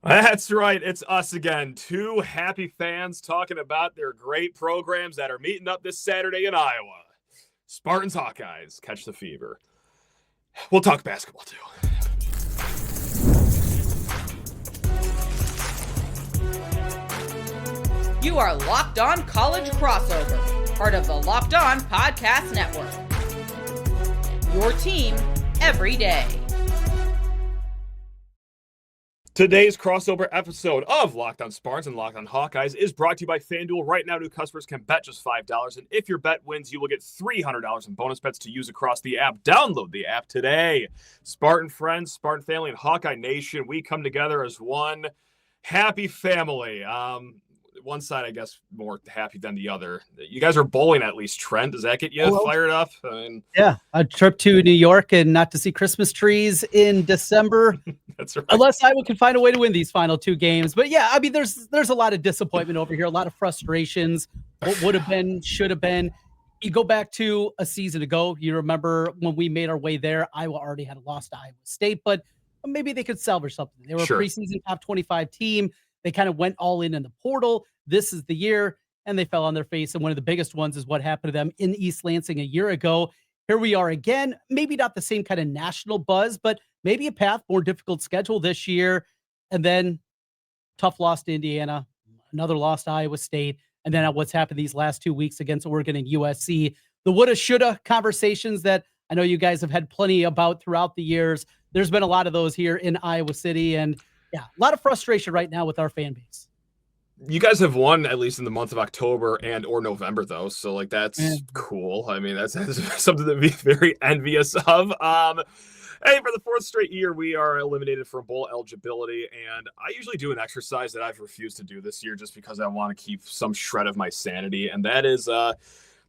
That's right. It's us again. Two happy fans talking about their great programs that are meeting up this Saturday in Iowa. Spartans, Hawkeyes, catch the fever. We'll talk basketball too. You are Locked On College Crossover, part of the Locked On Podcast Network. Your team every day. Today's crossover episode of Locked On Spartans and Locked On Hawkeyes is brought to you by FanDuel. Right now, new customers can bet just $5, and if your bet wins, you will get $300 in bonus bets to use across the app. Download the app today. Spartan friends, Spartan family, and Hawkeye Nation, we come together as one happy family. One side, I guess, more happy than the other. You guys are bowling at least, Trent. Does that get you fired up? Yeah, a trip to New York and not to see Christmas trees in December. That's right. Unless Iowa can find a way to win these final two games. But yeah, I mean, there's a lot of disappointment over here, a lot of frustrations. What would have been, should have been. You go back to a season ago. You remember when we made our way there, Iowa already had lost to Iowa State, but maybe they could salvage something. They were a preseason top 25 team. They kind of went all in the portal. This is the year, and they fell on their face. And one of the biggest ones is what happened to them in East Lansing a year ago. Here we are again, maybe not the same kind of national buzz, but maybe a path, more difficult schedule this year. And then tough loss to Indiana, another loss to Iowa State. And then what's happened these last 2 weeks against Oregon and USC, the woulda, shoulda conversations that I know you guys have had plenty about throughout the years. There's been a lot of those here in Iowa City. And yeah, a lot of frustration right now with our fan base. You guys have won at least in the month of October and or November, though. So, like, that's cool. I mean, that's something to be very envious of. Hey, for the fourth straight year, we are eliminated from bowl eligibility. And I usually do an exercise that I've refused to do this year just because I want to keep some shred of my sanity. And that is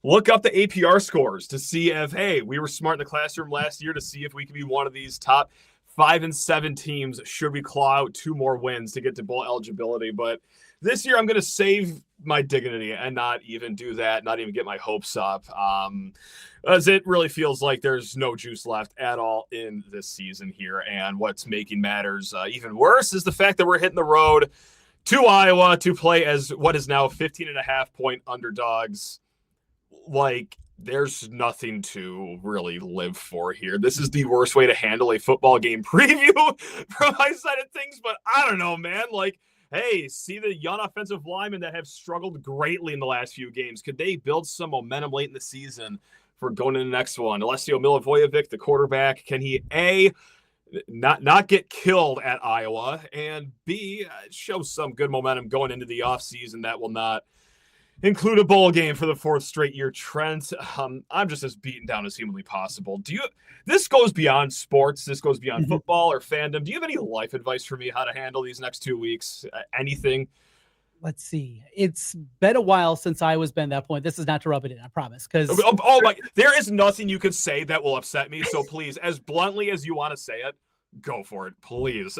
look up the APR scores to see if, hey, we were smart in the classroom last year to see if we could be one of these top 5 and 7 teams should we claw out 2 more wins to get to bowl eligibility. But this year I'm going to save my dignity and not even do that, not even get my hopes up, as it really feels like there's no juice left at all in this season here. And what's making matters even worse is the fact that we're hitting the road to Iowa to play as what is now 15.5-point underdogs. Like, there's nothing to really live for here. This is the worst way to handle a football game preview from my side of things, but I don't know, man. Like, hey, see the young offensive linemen that have struggled greatly in the last few games. Could they build some momentum late in the season for going to the next one? Alessio Milivojevic, the quarterback, can he, A, not get killed at Iowa, and B, show some good momentum going into the offseason that will not include a bowl game for the fourth straight year, Trent? I'm just as beaten down as humanly possible. This goes beyond sports. This goes beyond football or fandom. Do you have any life advice for me how to handle these next 2 weeks? Anything? Let's see. It's been a while since I was been that point. This is not to rub it in, I promise. Because there is nothing you could say that will upset me. So please, as bluntly as you want to say it, go for it, please.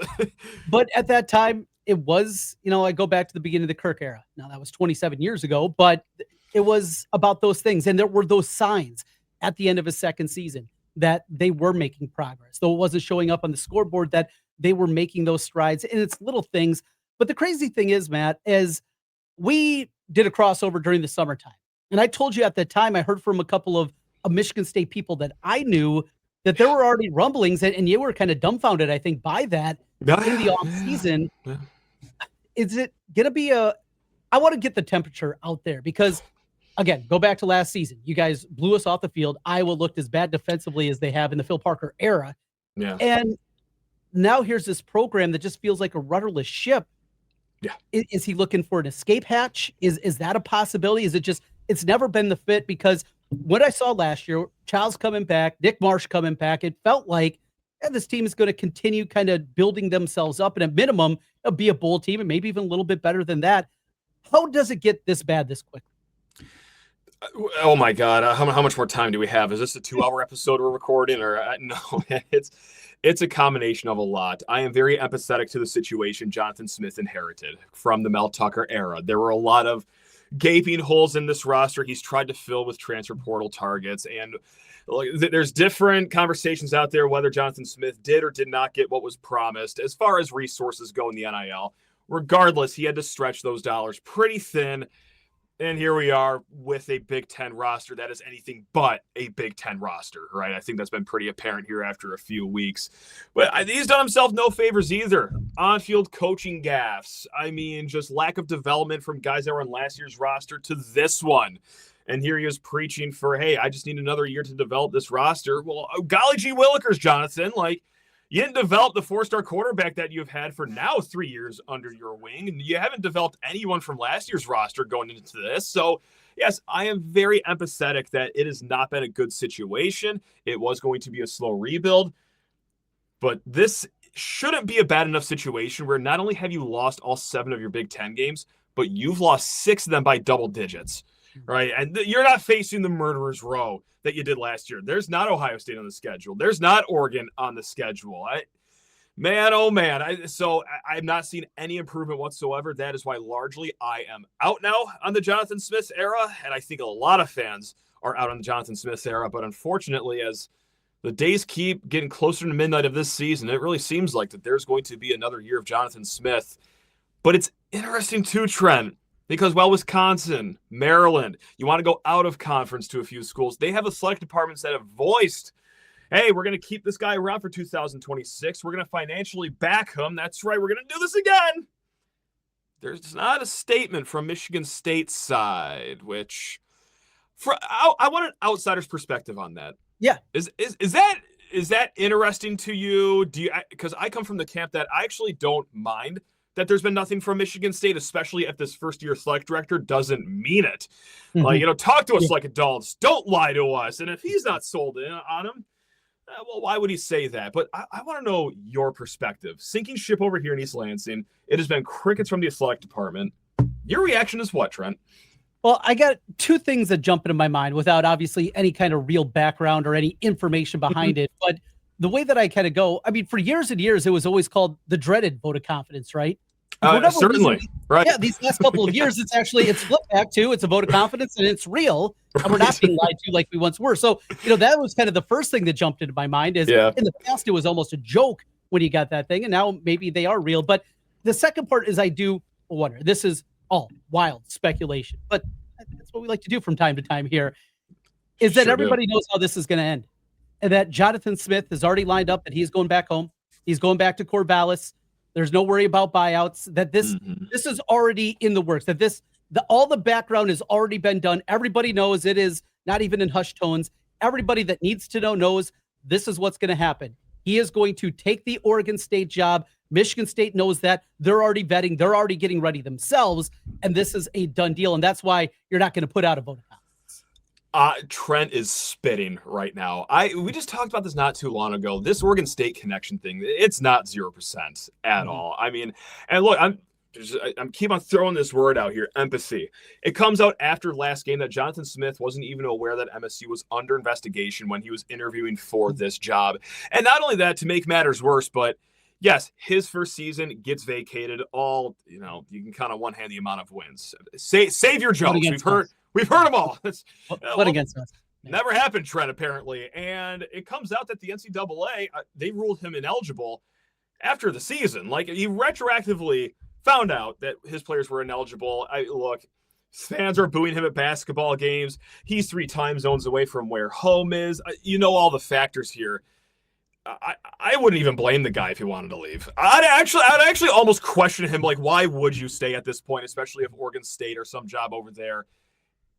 But at that time, it was, I go back to the beginning of the Kirk era. Now, that was 27 years ago, but it was about those things. And there were those signs at the end of his second season that they were making progress, though it wasn't showing up on the scoreboard, that they were making those strides. And it's little things. But the crazy thing is, Matt, is we did a crossover during the summertime. And I told you at that time, I heard from a couple of Michigan State people that I knew that there were already rumblings, and you were kind of dumbfounded, I think, by that in the offseason. Yeah. Is it going to be I want to get the temperature out there because, again, go back to last season. You guys blew us off the field. Iowa looked as bad defensively as they have in the Phil Parker era. Yeah. And now here's this program that just feels like a rudderless ship. Yeah. Is he looking for an escape hatch? Is that a possibility? Is it just, it's never been the fit? Because what I saw last year, Childs coming back, Nick Marsh coming back, it felt like this team is going to continue kind of building themselves up, and at minimum, it'll be a bowl team and maybe even a little bit better than that. How does it get this bad this quickly? Oh my God. How much more time do we have? Is this a 2-hour episode we're recording or no? It's a combination of a lot. I am very empathetic to the situation Jonathan Smith inherited from the Mel Tucker era. There were a lot of gaping holes in this roster he's tried to fill with transfer portal targets. And there's different conversations out there whether Jonathan Smith did or did not get what was promised as far as resources go in the NIL. Regardless, he had to stretch those dollars pretty thin. And here we are with a Big Ten roster that is anything but a Big Ten roster, right? I think that's been pretty apparent here after a few weeks. But he's done himself no favors either. On-field coaching gaffes. I mean, just lack of development from guys that were on last year's roster to this one. And here he is preaching for, hey, I just need another year to develop this roster. Well, golly gee willikers, Jonathan. You didn't develop the 4-star quarterback that you've had for now 3 years under your wing, and you haven't developed anyone from last year's roster going into this. So, yes, I am very empathetic that it has not been a good situation. It was going to be a slow rebuild, but this shouldn't be a bad enough situation where not only have you lost all 7 of your Big Ten games, but you've lost 6 of them by double digits, right? And you're not facing the murderer's row that you did last year. There's not Ohio State on the schedule. There's not Oregon on the schedule. So I'm not seeing any improvement whatsoever. That is why largely I am out now on the Jonathan Smith era, and I think a lot of fans are out on the Jonathan Smith era. But unfortunately, as the days keep getting closer to midnight of this season, it really seems like that there's going to be another year of Jonathan Smith. But it's interesting too, Trent, because while Wisconsin, Maryland, you want to go out of conference to a few schools, they have athletic departments that have voiced, hey, we're going to keep this guy around for 2026. We're going to financially back him. That's right. We're going to do this again. There's not a statement from Michigan State's side, which I want an outsider's perspective on that. Yeah. Is that interesting to you? Because I come from the camp that I actually don't mind that there's been nothing from Michigan State, especially if this first-year select director doesn't mean it. Mm-hmm. Talk to us like adults. Don't lie to us. And if he's not sold in on him, well, why would he say that? But I want to know your perspective. Sinking ship over here in East Lansing. It has been crickets from the athletic department. Your reaction is what, Trent? Well, I got 2 things that jump into my mind without obviously any kind of real background or any information behind it. But the way that I kind of go, I mean, for years and years, it was always called the dreaded vote of confidence, right? Certainly. Reason, right. Yeah, these last couple of years, it's flipped back to, it's a vote of confidence and it's real. And we're not being lied to like we once were. So, that was kind of the first thing that jumped into my mind is in the past, it was almost a joke when you got that thing. And now maybe they are real. But the second part is I do wonder, this is all wild speculation, but that's what we like to do from time to time here, is that everybody knows how this is going to end. And that Jonathan Smith is already lined up, that he's going back home. He's going back to Corvallis. There's no worry about buyouts, that this is already in the works, that all the background has already been done. Everybody knows it is not even in hushed tones. Everybody that needs to know knows this is what's going to happen. He is going to take the Oregon State job. Michigan State knows that. They're already vetting. They're already getting ready themselves. And this is a done deal. And that's why you're not going to put out a vote of confidence. Trent is spitting right now. We just talked about this not too long ago. This Oregon State connection thing, it's not 0% at all. I mean, and look, I'm keep on throwing this word out here, empathy. It comes out after last game that Jonathan Smith wasn't even aware that MSU was under investigation when he was interviewing for this job. And not only that, to make matters worse, but yes, his first season gets vacated. All, you can kind of one-hand the amount of wins. Save your jokes. We've heard them all. What against us? Never happened, Trent, apparently. And it comes out that the NCAA, they ruled him ineligible after the season. Like, he retroactively found out that his players were ineligible. Look, fans are booing him at basketball games. He's 3 time zones away from where home is. All the factors here. I wouldn't even blame the guy if he wanted to leave. I'd actually almost question him, like, why would you stay at this point, especially if Oregon State or some job over there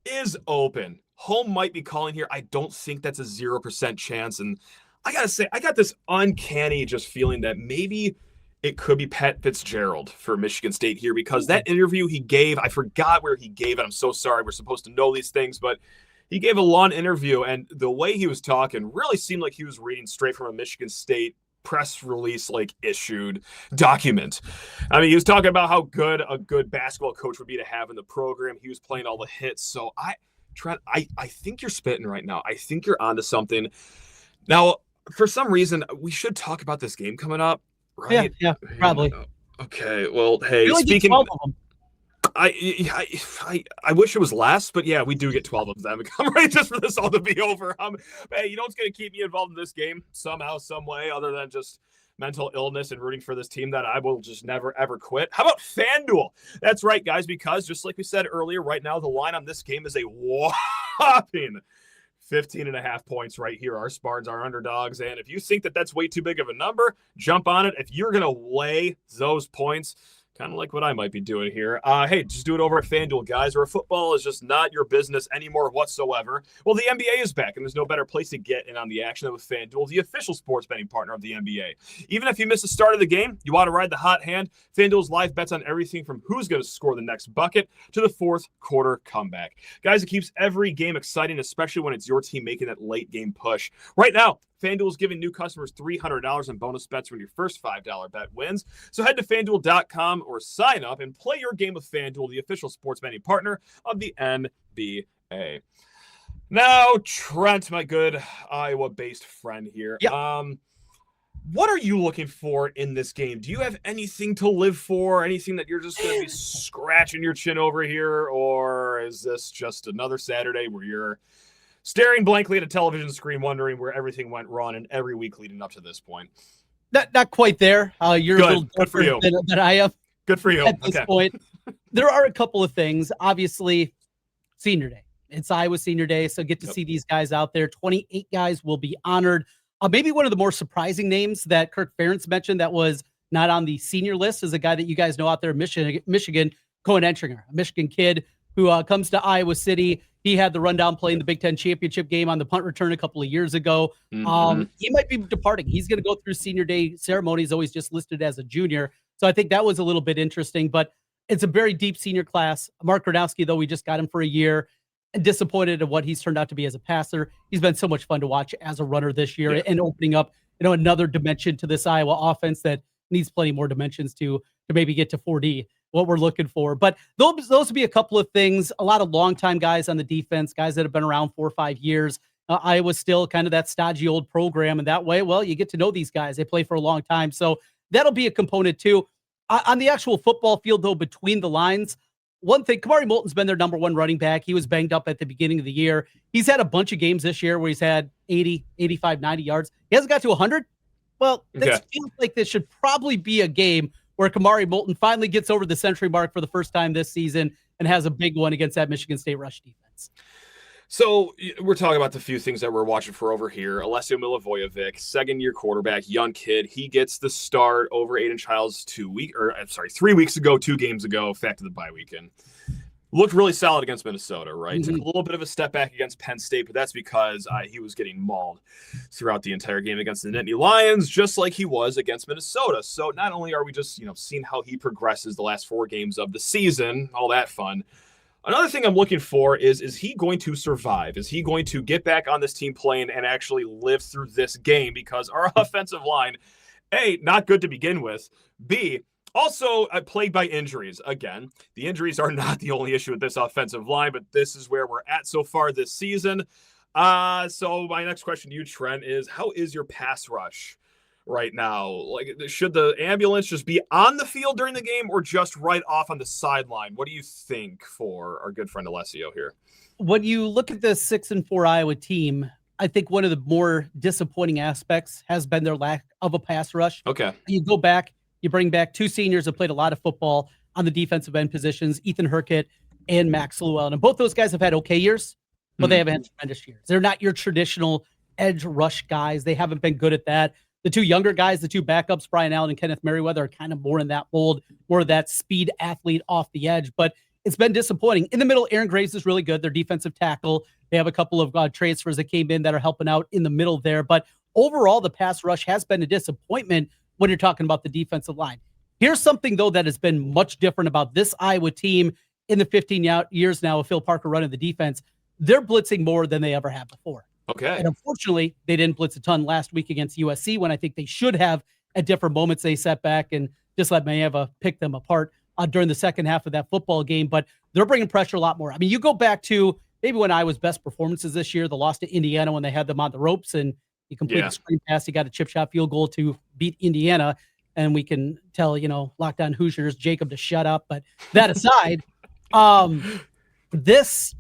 is open. Home might be calling here. I don't think that's a 0% chance. And I got to say, I got this uncanny just feeling that maybe it could be Pat Fitzgerald for Michigan State here, because that interview he gave, I forgot where he gave it. I'm so sorry. We're supposed to know these things, but he gave a long interview, and the way he was talking really seemed like he was reading straight from a Michigan State press release, like, issued document. I mean, he was talking about how good a good basketball coach would be to have in the program. He was playing all the hits. So Trent, I think you're spitting right now. I think you're onto something. Now, for some reason, we should talk about this game coming up, right? Yeah, probably. Okay, well, hey, speaking. I wish it was less, but yeah, we do get 12 of them. I'm ready just for this all to be over. Hey, you know what's going to keep me involved in this game somehow, some way, other than just mental illness and rooting for this team that I will just never, ever quit? How about FanDuel? That's right, guys, because just like we said earlier, right now the line on this game is a whopping 15.5 points right here. Our Spartans are underdogs, and if you think that that's way too big of a number, jump on it. If you're going to lay those points, kind of like what I might be doing here. Hey, just do it over at FanDuel, guys, where football is just not your business anymore whatsoever. Well, the NBA is back, and there's no better place to get in on the action than with FanDuel, the official sports betting partner of the NBA. Even if you miss the start of the game, you want to ride the hot hand, FanDuel's live bets on everything from who's going to score the next bucket to the fourth quarter comeback. Guys, it keeps every game exciting, especially when it's your team making that late game push. Right now, FanDuel is giving new customers $300 in bonus bets when your first $5 bet wins. So head to FanDuel.com or sign up and play your game with FanDuel, the official sports betting partner of the NBA. Now, Trent, my good Iowa-based friend here. Yeah. What are you looking for in this game? Do you have anything to live for? Anything that you're just going to be scratching your chin over here? Or is this just another Saturday where you're staring blankly at a television screen, wondering where everything went wrong in every week leading up to this point? Not quite there. You're good. A little good for you. Than I am. Good for you. At this point, there are a couple of things. Obviously, Senior Day. It's Iowa Senior Day, so get to see these guys out there. 28 guys will be honored. Maybe one of the more surprising names that Kirk Ferentz mentioned that was not on the senior list is a guy that you guys know out there in Michigan, Cohen Entringer, a Michigan kid who comes to Iowa City. He had the rundown play in the Big Ten championship game on the punt return a couple of years ago. Mm-hmm. He might be departing. He's going to go through Senior Day ceremony. He's always just listed as a junior. So I think that was a little bit interesting, but it's a very deep senior class. Mark Gronowski, though, we just got him for a year, and disappointed in what he's turned out to be as a passer. He's been so much fun to watch as a runner this year and opening up, another dimension to this Iowa offense that needs plenty more dimensions to maybe get to 4D, what we're looking for. But those would be a couple of things. A lot of longtime guys on the defense, guys that have been around 4 or 5 years. Iowa's still kind of that stodgy old program. And that way, well, you get to know these guys. They play for a long time. So that'll be a component too. On the actual football field, though, between the lines, one thing, Kamari Moulton's been their number one running back. He was banged up at the beginning of the year. He's had a bunch of games this year where he's had 80, 85, 90 yards. He hasn't got to 100. Well, that feels like this should probably be a game where Kamari Moulton finally gets over the century mark for the first time this season and has a big one against that Michigan State rush defense. So we're talking about the few things that we're watching for over here. Alessio Milivojevic, second-year quarterback, young kid. He gets the start over Aiden Childs 3 weeks ago, 2 games ago, after the bye weekend. Looked really solid against Minnesota, right? Mm-hmm. Took a little bit of a step back against Penn State, but that's because he was getting mauled throughout the entire game against the Nittany Lions, just like he was against Minnesota. So not only are we just, seeing how he progresses the last 4 games of the season, all that fun. Another thing I'm looking for is he going to survive? Is he going to get back on this team playing and actually live through this game? Because our offensive line, A, not good to begin with. B, also plagued by injuries. Again, the injuries are not the only issue with this offensive line, but this is where we're at so far this season. So my next question to you, Trent, is how is your pass rush right now? Like, should the ambulance just be on the field during the game or just right off on the sideline? What do you think for our good friend Alessio here? When you look at the 6-4 Iowa team, I think one of the more disappointing aspects has been their lack of a pass rush. Okay. You go back, you bring back 2 seniors that played a lot of football on the defensive end positions, Ethan Herkett and Max Llewellyn. And both those guys have had okay years, but they haven't had tremendous years. They're not your traditional edge rush guys. They haven't been good at that. The 2 younger guys, the 2 backups, Brian Allen and Kenneth Merriweather, are kind of more in that mold, more of that speed athlete off the edge. But it's been disappointing. In the middle, Aaron Graves is really good. Their defensive tackle. They have a couple of transfers that came in that are helping out in the middle there. But overall, the pass rush has been a disappointment when you're talking about the defensive line. Here's something, though, that has been much different about this Iowa team in the 15 years now of Phil Parker running the defense. They're blitzing more than they ever have before. Okay. And unfortunately, they didn't blitz a ton last week against USC when I think they should have at different moments. They sat back and just let Mayeva pick them apart during the second half of that football game. But they're bringing pressure a lot more. I mean, you go back to maybe when Iowa's best performances this year, the loss to Indiana when they had them on the ropes and you complete a screen pass, you got a chip shot field goal to beat Indiana. And we can tell, Lockdown Hoosiers, Jacob to shut up. But that aside, This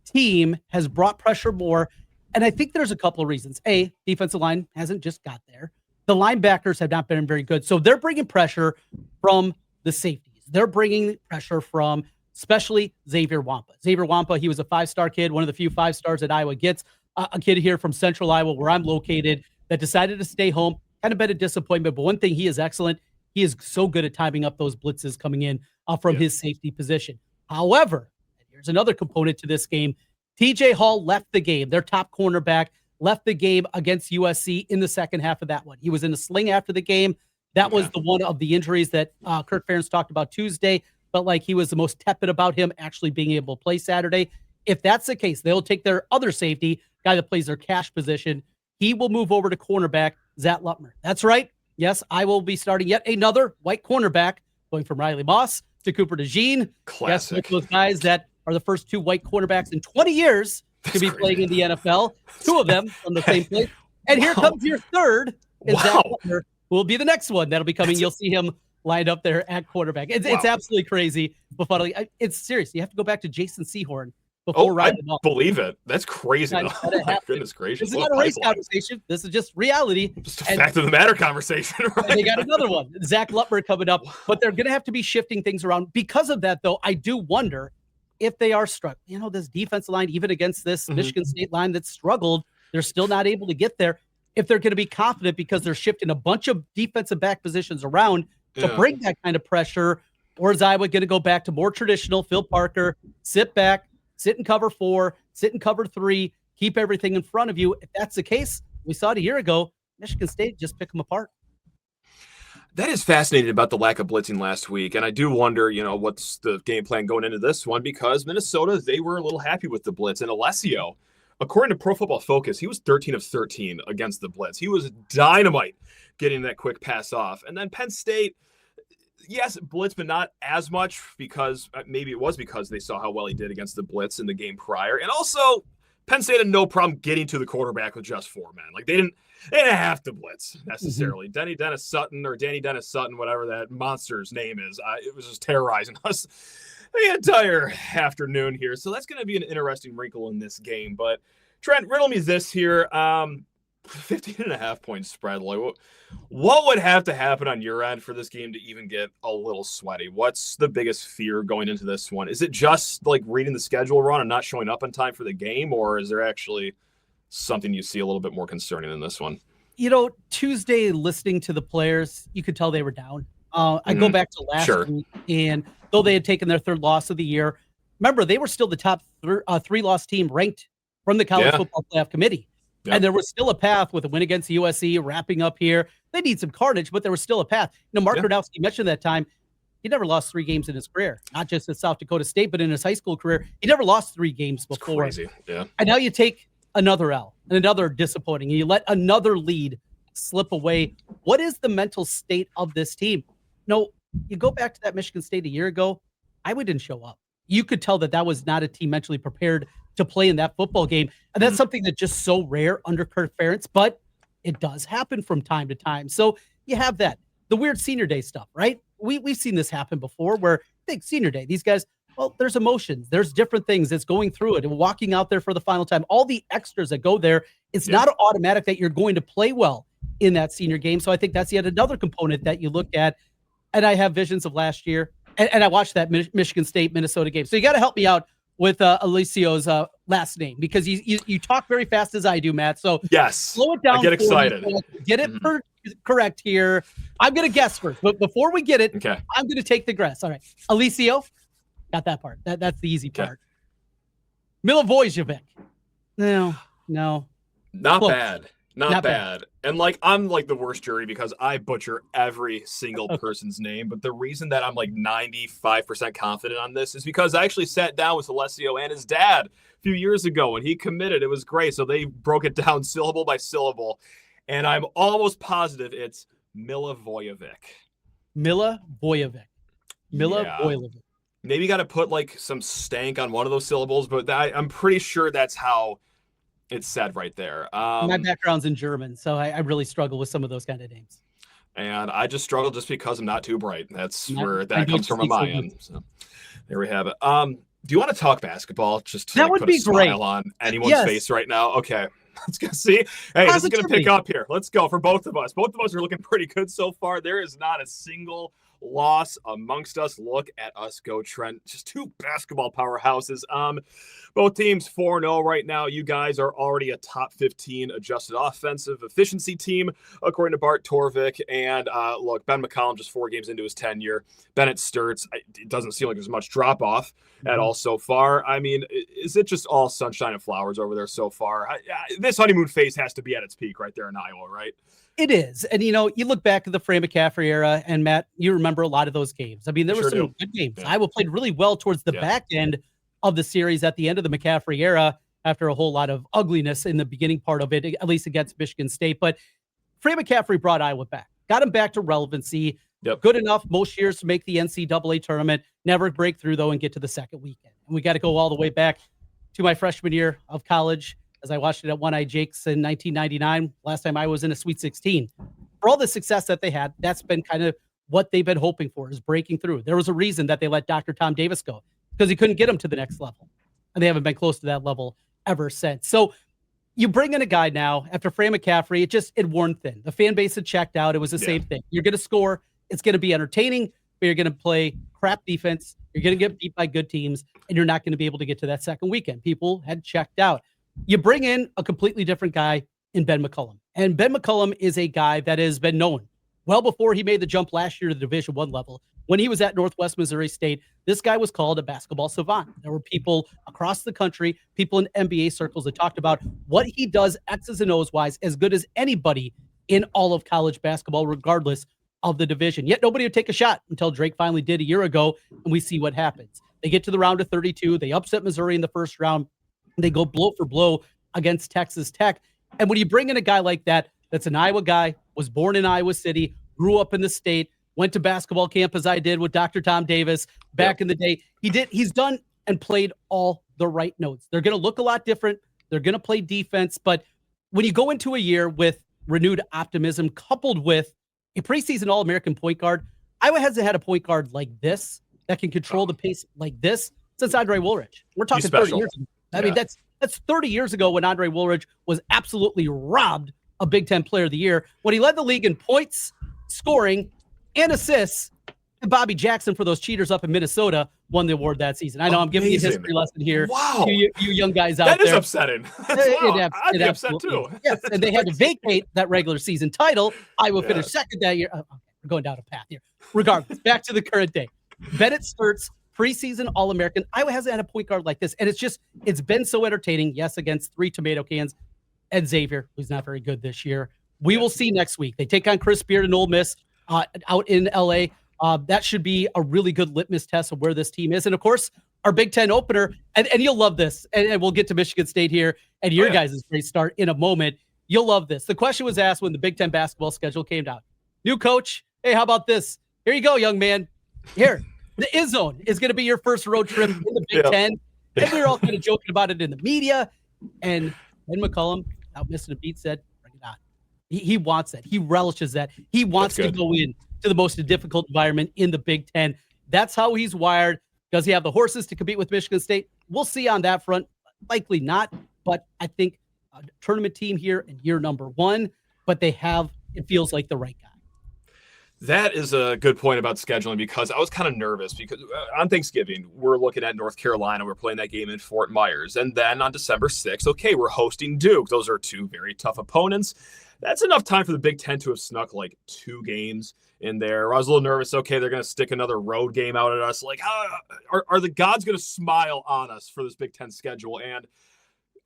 team has brought pressure more, and I think there's a couple of reasons. A, defensive line hasn't just got there. The linebackers have not been very good, so they're bringing pressure from the safeties. They're bringing pressure from especially Xavier Wampa. Xavier Wampa, he was a 5-star kid, one of the few 5-stars that Iowa gets. A kid here from Central Iowa, where I'm located, that decided to stay home. Kind of been a disappointment, but one thing, he is excellent. He is so good at timing up those blitzes coming in from his safety position. However, here's another component to this game. TJ Hall left the game. Their top cornerback left the game against USC in the second half of that one. He was in a sling after the game. That was the one of the injuries that Kirk Ferentz talked about Tuesday, but like he was the most tepid about him actually being able to play Saturday. If that's the case, they'll take their other safety, guy that plays their cash position. He will move over to cornerback, Zach Lutmer. That's right. Yes, I will be starting yet another white cornerback, going from Riley Moss to Cooper DeJean. Classic. Yes, those guys that are the first 2 white cornerbacks in 20 years to be playing in the NFL. 2 of them from the same place. And here comes your third, is Zach Lutmer, who will be the next one that'll be coming. You'll see him lined up there at quarterback. It's absolutely crazy. But finally, it's serious. You have to go back to Jason Sehorn before Riley Moss. Believe it. That's crazy. Oh, goodness gracious. This is not a race conversation. This is just reality. Just a fact of the matter conversation. Right? They got another one, Zach Lutmer, coming up. But they're going to have to be shifting things around. Because of that, though, I do wonder if they are struck. You know, this defensive line, even against this Michigan State line that struggled, they're still not able to get there. If they're going to be confident because they're shifting a bunch of defensive back positions around to bring that kind of pressure, or is Iowa going to go back to more traditional Phil Parker, sit back, sit in cover 4, sit in cover 3, keep everything in front of you? If that's the case, we saw it a year ago, Michigan State just pick them apart. That is fascinating about the lack of blitzing last week. And I do wonder, what's the game plan going into this one, because Minnesota, they were a little happy with the blitz. And Alessio, according to Pro Football Focus, he was 13 of 13 against the blitz. He was dynamite getting that quick pass off. And then Penn State, yes, blitz, but not as much, because maybe it was because they saw how well he did against the blitz in the game prior. And also, Penn State had no problem getting to the quarterback with just 4 men. Like, they didn't have to blitz necessarily. Danny Dennis Sutton, whatever that monster's name is, it was just terrorizing us the entire afternoon here. So that's going to be an interesting wrinkle in this game. But Trent, riddle me this here. 15.5 point spread. Like, what would have to happen on your end for this game to even get a little sweaty? What's the biggest fear going into this one? Is it just like reading the schedule wrong and not showing up on time for the game, or is there actually something you see a little bit more concerning in this one? Tuesday, listening to the players, you could tell they were down. I go back to last week, and though they had taken their 3rd loss of the year, remember, they were still the top 3-loss team ranked from the College Football Playoff Committee. Yep. And there was still a path with a win against USC wrapping up here. They need some carnage, but there was still a path. Mark Rudowski mentioned that time. He never lost 3 games in his career, not just at South Dakota State, but in his high school career. He never lost 3 games before. It's crazy. Yeah. And now you take another L and another disappointing, and you let another lead slip away. What is the mental state of this team? No, you go back to that Michigan State a year ago, Iowa didn't show up. You could tell that was not a team mentally prepared to play in that football game. And that's something that's just so rare under Kirk Ferentz, but it does happen from time to time. So you have that. The weird senior day stuff, right? We've seen this happen before where, think senior day, these guys, well, there's emotions, there's different things that's going through it and walking out there for the final time, all the extras that go there. It's not automatic that you're going to play well in that senior game. So I think that's yet another component that you look at. And I have visions of last year, and I watched that Michigan State Minnesota game. So you got to help me out with Alessio's last name, because you talk very fast as I do, Matt. So yes, slow it down. I get excited. Get it correct here. I'm going to guess first, but before we get it, I'm going to take the guess. All right, Alessio, got that part. That's the easy part. Milivojevic. No, not close. Bad. Not bad. And I'm like the worst jury because I butcher every single person's name. But the reason that I'm like 95% confident on this is because I actually sat down with Alessio and his dad a few years ago when he committed. It was great. So they broke it down syllable by syllable. And I'm almost positive it's Milivojevic. Milivojevic. Maybe got to put like some stank on one of those syllables, but I'm pretty sure that's how it's said right there. My background's in German, so I really struggle with some of those kind of names. And I just struggle just because I'm not too bright. That's where I that comes from on my end. So there we have it. Do you want to talk basketball? Just to That would put be a smile great. on anyone's Yes. face right now. Okay. Let's go see. Hey, this is going to pick up here. Let's go for both of us. Both of us are looking pretty good so far. There is not a single loss amongst us. Look at us go, Trent. Just two basketball powerhouses. Both teams 4-0 right now. You guys are already a top 15 adjusted offensive efficiency team, according to Bart Torvik. And look, Ben McCollum just 4 games into his tenure. Bennett Stirtz, it doesn't seem like there's much drop-off at all so far. I mean, is it just all sunshine and flowers over there so far? This honeymoon phase has to be at its peak right there in Iowa, right? It is. And, you look back at the Fran McCaffrey era, and Matt, you remember a lot of those games. I mean, there were some good games. Yeah. Iowa played really well towards the back end of the series at the end of the McCaffrey era after a whole lot of ugliness in the beginning part of it, at least against Michigan State. But Fran McCaffrey brought Iowa back, got him back to relevancy. Good enough most years to make the NCAA tournament, never break through, though, and get to the second weekend. And we got to go all the way back to my freshman year of college, as I watched it at One-Eye Jake's in 1999, last time I was in a Sweet 16. For all the success that they had, that's been kind of what they've been hoping for, is breaking through. There was a reason that they let Dr. Tom Davis go, because he couldn't get them to the next level. And they haven't been close to that level ever since. So you bring in a guy now, after Fran McCaffrey, it worn thin. The fan base had checked out. It was the same thing. You're going to score. It's going to be entertaining, but you're going to play crap defense. You're going to get beat by good teams, and you're not going to be able to get to that second weekend. People had checked out. You bring in a completely different guy in Ben McCollum. And Ben McCollum is a guy that has been known well before he made the jump last year to the Division I level. When he was at Northwest Missouri State, this guy was called a basketball savant. There were people across the country, people in NBA circles, that talked about what he does X's and O's wise as good as anybody in all of college basketball, regardless of the division. Yet nobody would take a shot until Drake finally did a year ago, and we see what happens. They get to the round of 32. They upset Missouri in the first round. They go blow for blow against Texas Tech. And when you bring in a guy like that, that's an Iowa guy, was born in Iowa City, grew up in the state, went to basketball camp as I did with Dr. Tom Davis back in the day. He's done and played all the right notes. They're going to look a lot different. They're going to play defense. But when you go into a year with renewed optimism, coupled with a preseason All-American point guard, Iowa hasn't had a point guard like this that can control the pace like this since Andre Woolridge. We're talking 30 years ago. I mean, that's 30 years ago when Andre Woolridge was absolutely robbed a Big Ten Player of the Year, when he led the league in points, scoring, and assists. And Bobby Jackson, for those cheaters up in Minnesota, won the award that season. I know I'm giving you a history lesson here. Wow. To you young guys out there. That is there. upsetting. I'd be upset too. Yes, and they had to vacate that regular season title. Iowa finished second that year. Okay, we're going down a path here. Regardless, back to the current day. Bennett Stirtz, preseason All-American. Iowa hasn't had a point guard like this, and it's been so entertaining. Yes, against 3 tomato cans. And Xavier, who's not very good this year. We will see next week. They take on Chris Beard and Ole Miss out in LA. That should be a really good litmus test of where this team is. And of course, our Big Ten opener, and you'll love this. And we'll get to Michigan State here and your guys' great start in a moment. You'll love this. The question was asked when the Big Ten basketball schedule came out. New coach, hey, how about this? Here you go, young man. Here. The I-Zone is going to be your first road trip in the Big Ten. And we were all kind of joking about it in the media. And Ben McCollum, out missing a beat, said, bring it on. He wants that. He relishes that. He wants to go in to the most difficult environment in the Big Ten. That's how he's wired. Does he have the horses to compete with Michigan State? We'll see on that front. Likely not. But I think a tournament team here in year number 1, but it feels like the right guy. That is a good point about scheduling, because I was kind of nervous because on Thanksgiving, we're looking at North Carolina. We're playing that game in Fort Myers. And then on December 6th, okay, we're hosting Duke. Those are 2 very tough opponents. That's enough time for the Big Ten to have snuck like 2 games in there. I was a little nervous. Okay, they're going to stick another road game out at us. Like, are the gods going to smile on us for this Big Ten schedule? And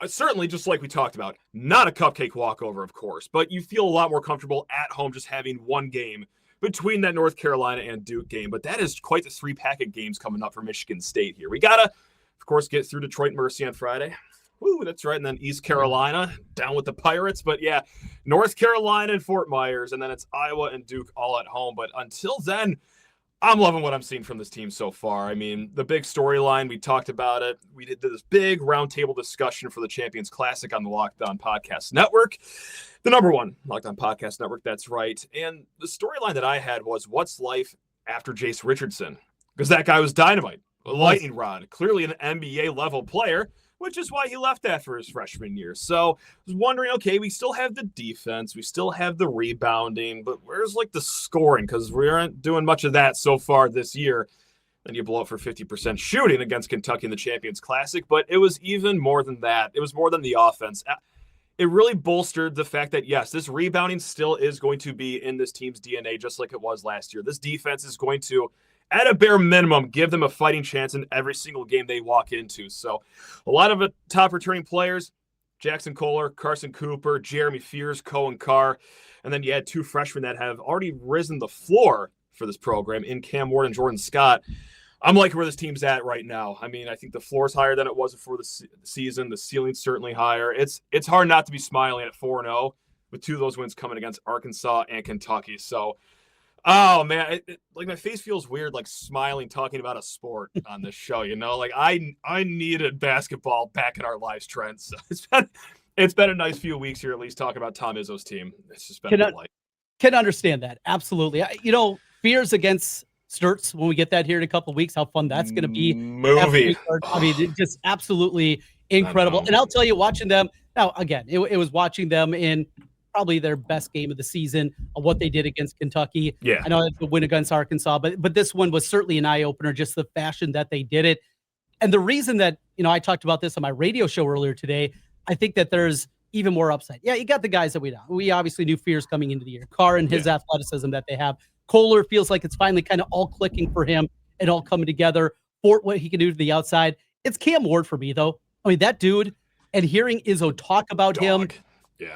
certainly, just like we talked about, not a cupcake walkover, of course, but you feel a lot more comfortable at home just having one game between that North Carolina and Duke game. But that is quite the 3-pack of games coming up for Michigan State here. We got to, of course, get through Detroit and Mercy on Friday. Woo, that's right. And then East Carolina down with the Pirates. But yeah, North Carolina and Fort Myers. And then it's Iowa and Duke all at home. But until then, I'm loving what I'm seeing from this team so far. I mean, the big storyline, we talked about it. We did this big roundtable discussion for the Champions Classic on the Locked On Podcast Network. The number one Locked On Podcast Network, that's right. And the storyline that I had was, what's life after Jace Richardson? Because that guy was dynamite, a lightning rod, clearly an NBA-level player, which is why he left after his freshman year. So I was wondering, okay, we still have the defense, we still have the rebounding, but where's like the scoring? Because we aren't doing much of that so far this year. Then you blow up for 50% shooting against Kentucky in the Champions Classic, but it was even more than that. It was more than the offense. It really bolstered the fact that, yes, this rebounding still is going to be in this team's DNA, just like it was last year. This defense is going to, at a bare minimum, give them a fighting chance in every single game they walk into. So a lot of top returning players, Jackson Kohler, Carson Cooper, Jeremy Fears, Cohen Carr, and then you had two freshmen that have already risen the floor for this program in Cam Ward and Jordan Scott. I'm liking where this team's at right now. I mean, I think the floor is higher than it was before the season. The ceiling's certainly higher. It's hard not to be smiling at 4-0 with two of those wins coming against Arkansas and Kentucky. So, oh man, like my face feels weird, like smiling, talking about a sport on this show. You know, like I needed basketball back in our lives, Trent. So it's been a nice few weeks here, at least talking about Tom Izzo's team. It's just been a delight. Can understand that, absolutely. You know, fears against Stirtz when we get that here in a couple of weeks. How fun that's going to be! Movie. I mean, just absolutely incredible. And I'll tell you, watching them now again, it was watching them in probably their best game of the season of what they did against Kentucky. Yeah, I know the win against Arkansas, but this one was certainly an eye opener. Just the fashion that they did it, and the reason that I talked about this on my radio show earlier today. I think that there's even more upside. Yeah, you got the guys that we know. We obviously knew Fears coming into the year. Carr and his athleticism that they have. Kohler feels like it's finally kind of all clicking for him and all coming together for what he can do to the outside. It's Cam Ward for me, though. I mean, that dude, and hearing Izzo talk about him,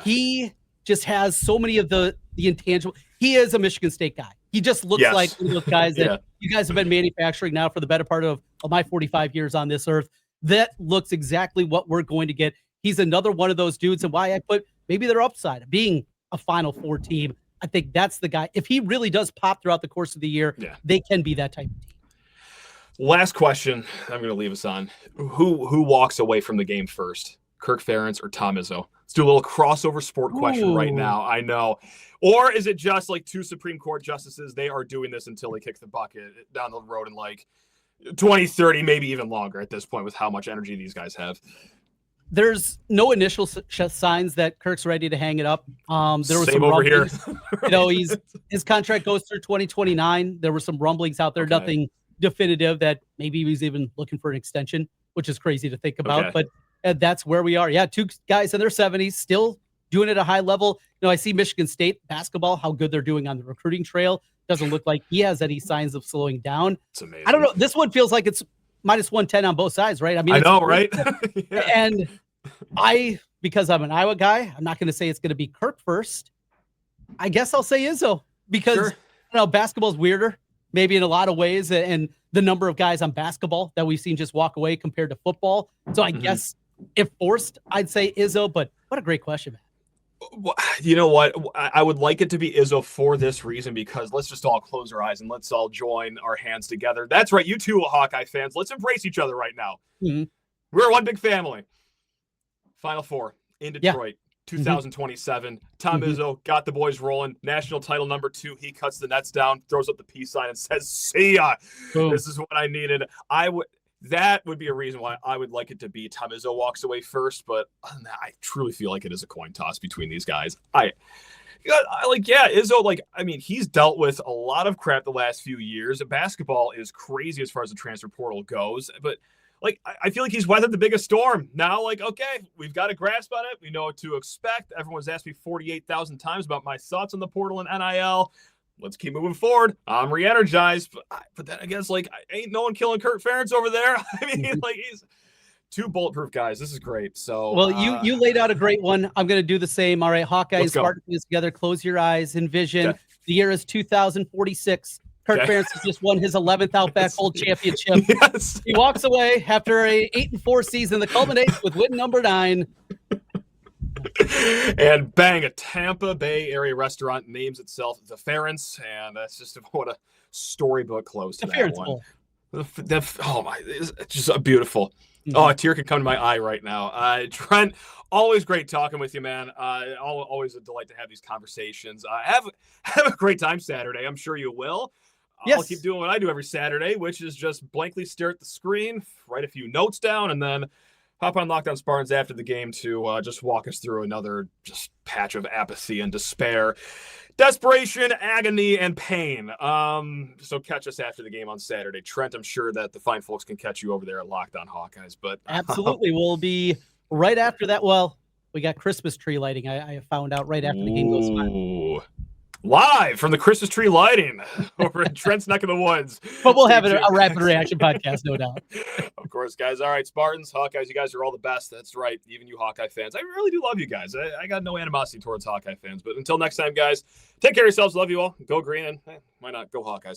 he just has so many of the intangible. He is a Michigan State guy. He just looks like one of those guys that you guys have been manufacturing now for the better part of my 45 years on this earth. That looks exactly what we're going to get. He's another one of those dudes, and why I put maybe their upside being a Final Four team. I think that's the guy. If he really does pop throughout the course of the year, they can be that type of team. Last question I'm going to leave us on. Who walks away from the game first? Kirk Ferentz or Tom Izzo? Let's do a little crossover sport question right now. I know. Or is it just like two Supreme Court justices? They are doing this until they kick the bucket down the road in like 20, 30, maybe even longer at this point with how much energy these guys have. There's no initial signs that Kirk's ready to hang it up. There was Same some over here. His contract goes through 2029. There were some rumblings out there, nothing definitive that maybe he was even looking for an extension, which is crazy to think about. But that's where we are. Yeah, two guys in their 70s still doing it at a high level. I see Michigan State basketball, how good they're doing on the recruiting trail. Doesn't look like he has any signs of slowing down. It's amazing. I don't know. This one feels like it's minus 110 on both sides, right? I mean, I know, right? And because I'm an Iowa guy, I'm not going to say it's going to be Kirk first. I guess I'll say Izzo because basketball's weirder, maybe in a lot of ways, and the number of guys on basketball that we've seen just walk away compared to football. So I guess if forced, I'd say Izzo. But what a great question, man. You know what? I would like it to be Izzo for this reason, because let's just all close our eyes and let's all join our hands together. That's right. You two Hawkeye fans, let's embrace each other right now. We're one big family. Final Four in Detroit, 2027. Tom Izzo got the boys rolling. National title number 2. He cuts the nets down, throws up the peace sign, and says, "See ya. Boom. This is what I needed." That would be a reason why I would like it to be Tom Izzo walks away first, but other than that, I truly feel like it is a coin toss between these guys. Izzo, he's dealt with a lot of crap the last few years. Basketball is crazy as far as the transfer portal goes, but I feel like he's weathered the biggest storm. Now, okay, we've got a grasp on it. We know what to expect. Everyone's asked me 48,000 times about my thoughts on the portal and NIL. Let's keep moving forward. I'm re-energized, but then I guess ain't no one killing Kirk Ferentz over there. I mean, he's two bulletproof guys. This is great. So, well, you laid out a great one. I'm going to do the same. All right, Hawkeyes, Spartans together. Close your eyes. Envision the year is 2046. Kirk Ferentz has just won his 11th Outback Bowl championship. Yes. He walks away after a 8-4 season that culminates with win number 9. And bang, a Tampa Bay area restaurant names itself the Ference, and that's just what a storybook close to The that Ference one. Bowl. Oh my, it's just a beautiful. Mhm. Oh, a tear could come to my eye right now. Trent, always great talking with you, man. Always a delight to have these conversations. Have a great time Saturday. I'm sure you will. I'll Yes. keep doing what I do every Saturday, which is just blankly stare at the screen, write a few notes down, and then hop on Locked On Spartans after the game to just walk us through another just patch of apathy and despair, desperation, agony, and pain. So catch us after the game on Saturday. Trent, I'm sure that the fine folks can catch you over there at Locked On Hawkeyes. But Absolutely. We'll be right after that. Well, we got Christmas tree lighting. I found out right after the game goes by. Ooh. Live from the Christmas tree lighting over in Trent's neck of the woods. But we'll Stay have a tuned. rapid reaction podcast, no doubt. Of course, guys. All right, Spartans, Hawkeyes, you guys are all the best. That's right. Even you Hawkeye fans. I really do love you guys. I got no animosity towards Hawkeye fans. But until next time, guys, take care of yourselves. Love you all. Go green. And why not? Go Hawkeyes.